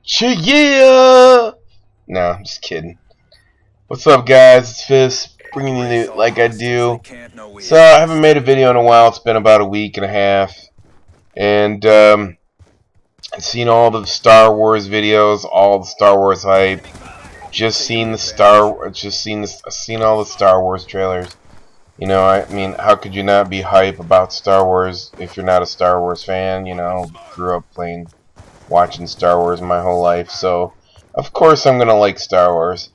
Yeah! No, I'm just kidding. What's up, guys? It's Fist, bringing you the, like I do. So, I haven't made a video in a while. It's been about a week and a half. And, I've seen all the Star Wars videos, all the Star Wars hype. Seen all the Star Wars trailers. You know, I mean, how could you not be hype about Star Wars if you're not a Star Wars fan? You know, grew up watching Star Wars my whole life, so of course I'm gonna like Star Wars.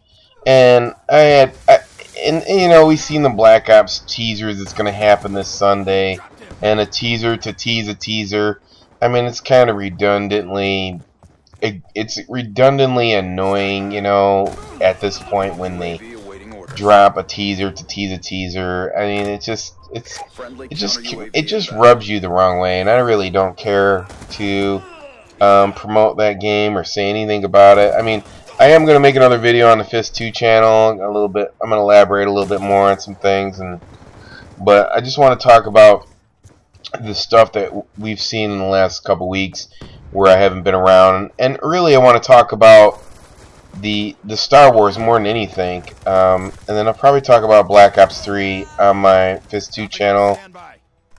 And you know, we've seen the Black Ops teasers. It's gonna happen this Sunday, and a teaser to tease a teaser. I mean, it's kind of it's redundantly annoying, you know, at this point when they drop a teaser to tease a teaser. I mean, it just rubs you the wrong way, and I really don't care to promote that game or say anything about it. I mean, I am going to make another video on the Fist 2 channel a little bit. I'm going to elaborate a little bit more on some things, but I just want to talk about the stuff that we've seen in the last couple weeks where I haven't been around, and really I want to talk about the Star Wars more than anything, and then I'll probably talk about Black Ops 3 on my Fist 2 channel.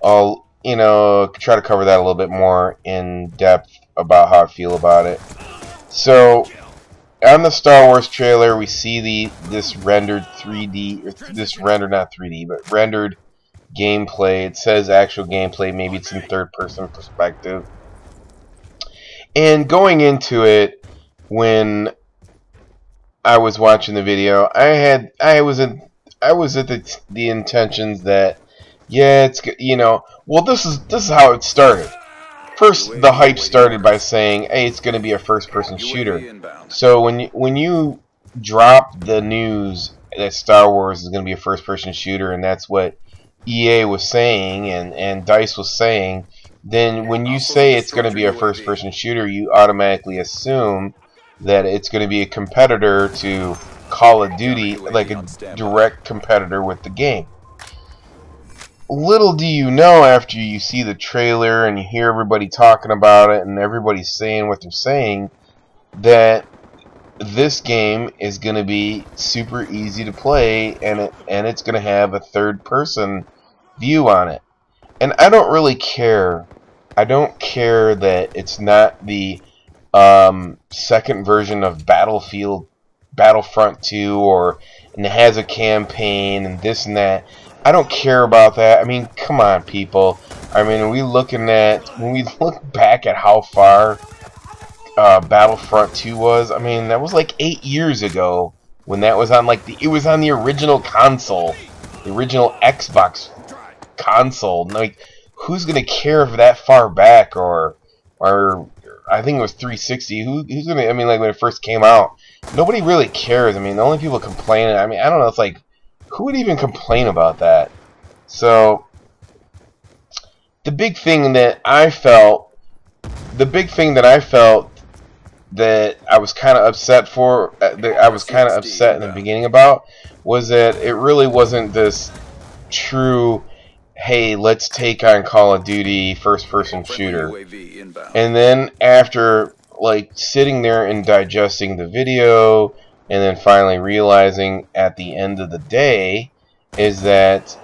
I'll, you know, try to cover that a little bit more in depth about how I feel about it. So, on the Star Wars trailer, we see this rendered 3D, or not 3D, but rendered gameplay. It says actual gameplay, maybe it's in third-person perspective. And going into it, when I was watching the video, I was at the intentions that, yeah, it's, you know, well, this is how it started. First, the hype started by saying, hey, it's going to be a first-person shooter. So when you drop the news that Star Wars is going to be a first-person shooter, and that's what EA was saying and DICE was saying, then when you say it's going to be a first-person shooter, you automatically assume that it's going to be a competitor to Call of Duty, like a direct competitor with the game. Little do you know, after you see the trailer and you hear everybody talking about it and everybody's saying what they're saying, that this game is going to be super easy to play, and it's going to have a third-person view on it. And I don't really care. I don't care that it's not the second version of Battlefront 2, and it has a campaign and this and that. I don't care about that. I mean, come on, people. I mean, when we look back at how far Battlefront 2 was, I mean, that was like 8 years ago when that was on it was on the original console, the original Xbox console. Like, who's gonna care if that far back, or I think it was 360. Who's gonna? I mean, like when it first came out, nobody really cares. I mean, the only people complaining, I mean, I don't know. It's like, who would even complain about that? So, the big thing that I felt that I was kind of upset for, that I was kind of upset in the beginning about, was that it really wasn't this true, hey, let's take on Call of Duty first-person shooter. And then after, like, sitting there and digesting the video, and then finally realizing at the end of the day is that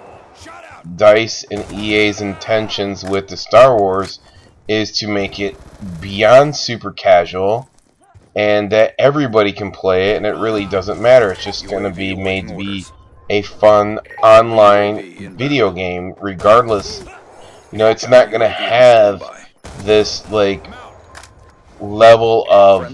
DICE and EA's intentions with the Star Wars is to make it beyond super casual, and that everybody can play it, and it really doesn't matter. It's just going to be made to be a fun online video game, regardless. You know, it's not going to have this, like, level of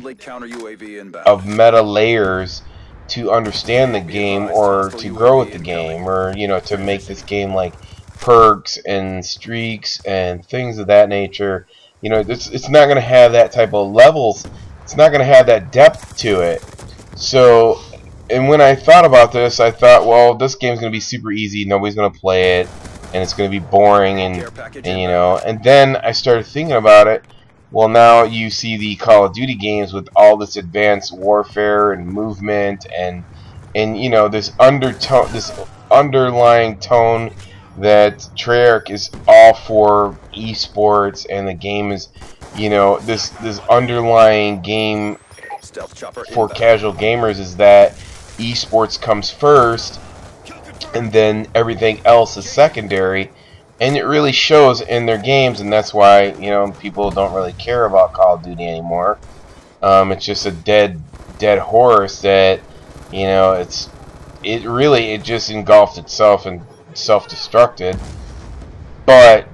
meta layers to understand the game, or to grow with the game, or, you know, to make this game like perks and streaks and things of that nature. You know, it's not going to have that type of levels. It's not going to have that depth to it. So, and when I thought about this, I thought, well, this game's going to be super easy. Nobody's going to play it, and it's going to be boring, and you know. And then I started thinking about it. Well, now you see the Call of Duty games with all this advanced warfare and movement, and you know, this undertone, this underlying tone that Treyarch is all for esports, and the game is you know, this underlying game for casual gamers is that esports comes first, and then everything else is secondary, and it really shows in their games, and that's why, you know, people don't really care about Call of Duty anymore. It's just a dead horse that, you know, it just engulfed itself and self-destructed. But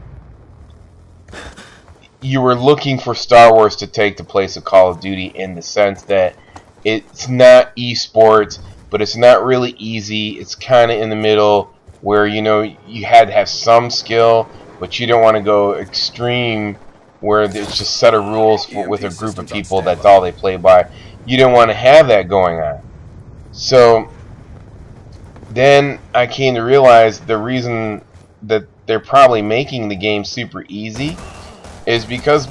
you were looking for Star Wars to take the place of Call of Duty in the sense that it's not esports, but it's not really easy. It's kind of in the middle where, you know, you had to have some skill, but you don't want to go extreme where it's just set of rules with a group of people that's all they play by. You don't want to have that going on. So then I came to realize the reason that they're probably making the game super easy is because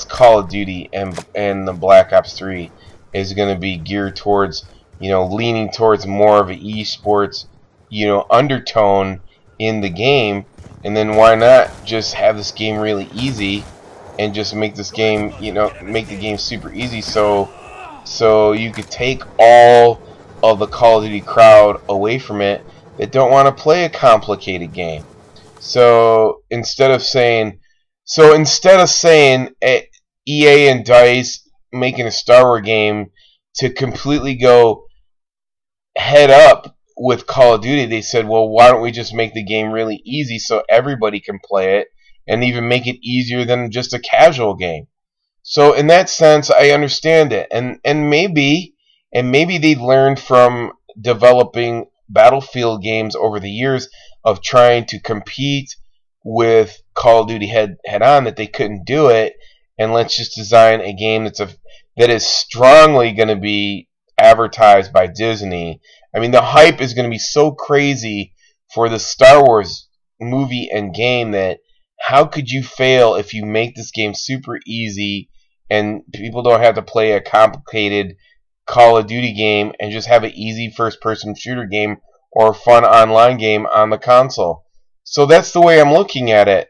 Call of Duty and the Black Ops 3 is going to be geared towards, you know, leaning towards more of an esports, you know, undertone in the game, and then why not just have this game really easy and just make this game, you know, make the game super easy, so you could take all of the Call of Duty crowd away from it that don't want to play a complicated game. So instead of saying EA and DICE making a Star Wars game to completely go head up with Call of Duty, they said, well, why don't we just make the game really easy so everybody can play it, and even make it easier than just a casual game. So in that sense, I understand it, and maybe they learned from developing Battlefield games over the years of trying to compete with Call of Duty head on, that they couldn't do it, and let's just design a game that is strongly going to be advertised by Disney. I mean, the hype is going to be so crazy for the Star Wars movie and game that how could you fail if you make this game super easy and people don't have to play a complicated Call of Duty game and just have an easy first-person shooter game or a fun online game on the console? So that's the way I'm looking at it.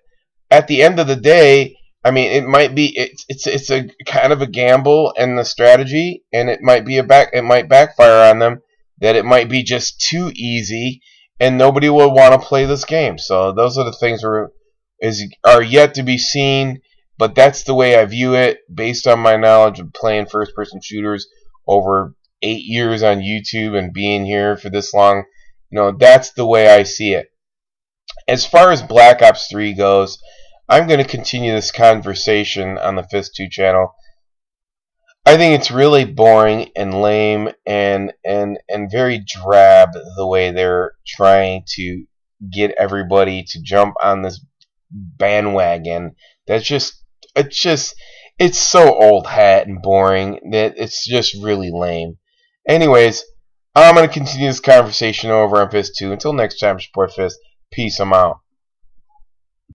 At the end of the day, I mean, it might be it's a kind of a gamble in the strategy, and it might backfire on them, that it might be just too easy and nobody will want to play this game. So those are the things are yet to be seen, but that's the way I view it based on my knowledge of playing first-person shooters over 8 years on YouTube and being here for this long. You know, that's the way I see it. As far as Black Ops 3 goes, I'm going to continue this conversation on the Fist2 channel. I think it's really boring and lame and very drab the way they're trying to get everybody to jump on this bandwagon. It's so old hat and boring that it's just really lame. Anyways, I'm going to continue this conversation over on Fist2. Until next time, support Fist. Peace, I'm out.